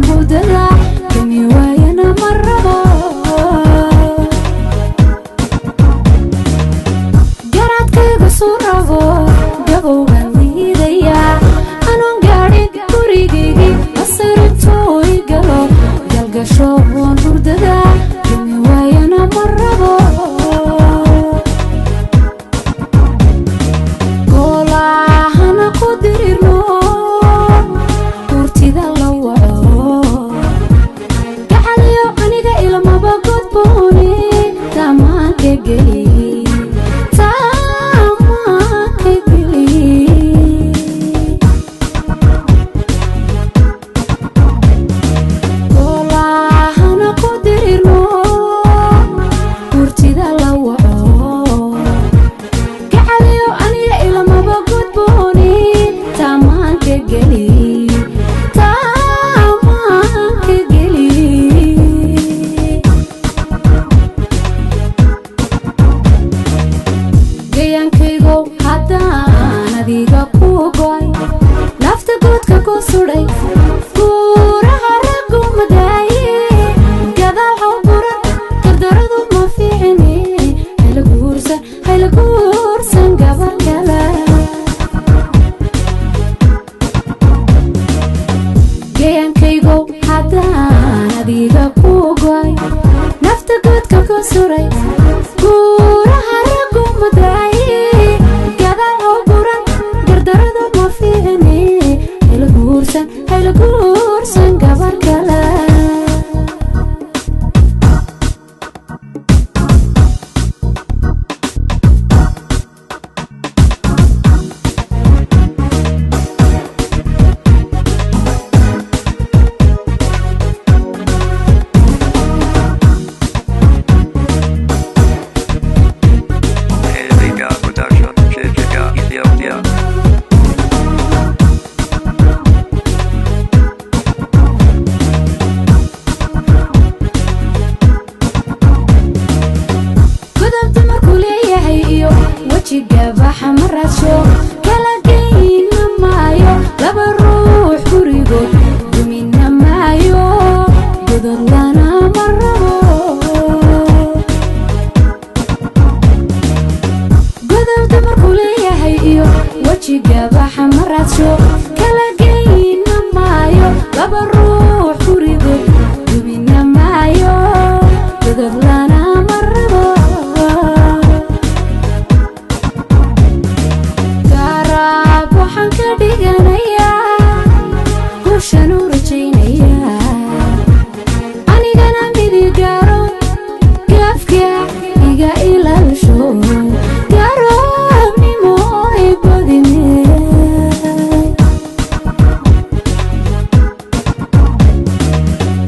hudada kami waayana marrabo garadkayga soo rabo gabowgan liidaya anon gaadhin gurigaygii asarintoo i galo galgasho hudada kami waayana marrabo golahana ku dirirno kurtida la waco gacaliyo aniga ilmaba godbooni tamaanka geli golahana ku dirirno kurtida la waco gacaliyo aniga ilmaba godbooni tamaanka geli gayankaygo haddaan adiga ku go'ay nafta goodka ku sudhay guuraha raggu madaaye gadaal haw buran gardaradu ma fiicine hayla guursan gabar kale gayankaygo haddaan adiga ku go'ay nafta goodka ku sudhay guuraha raggu madaaye gadaal haw buran gardaradu ma fiicine hayla guursan gabar kale Erika Production, Czechia, Ethiopia. gudubta markuu leeyahay iyo wejiga baxa ma raadsho kala geyna maayo laba ruux gurigood dumina maayo godod lana ma rabo gudubta markuu leeyahay iyo wejiga baxa ma raadsho kala geyna maayo laba ruux gurigood dumina maayo godod lana ma rabo garaab waxaan ka dhiganayaa guushan u rajaynayaa anigana midigaaro gaafka iga ilaalisho garoobnimo ay badine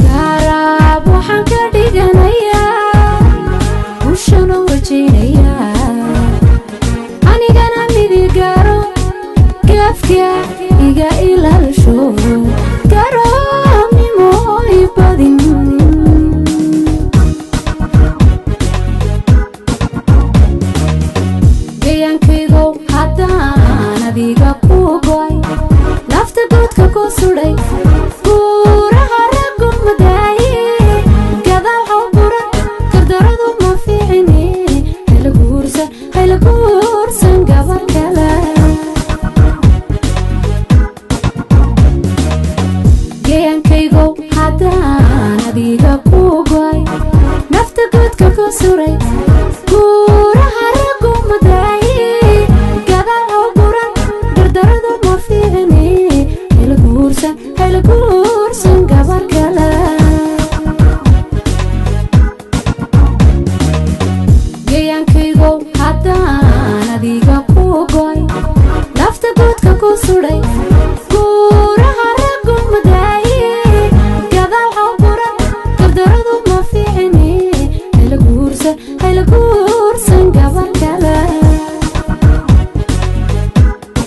garaab waxaan ka dhiganayaa guushan u rajaynayaa anigana midigaaro gaafka iga ilaalisho garoobnimo ay badin gayankaygo haddaan adiga ku go'ay nafta goodka ku sudhay guuraha raggu madaaye gadaal haw buran gardaradu ma fiicine hayla guursan gabar kale gayankaygo haddaan adiga ku go'ay nafta goodka ku sudhay guuraha raggu madaaye gadaal haw buran gardaradu ma fiicine hayla guursan gabar kale gayankaygo haddaan adiga ku go'ay nafta goodka ku sudhay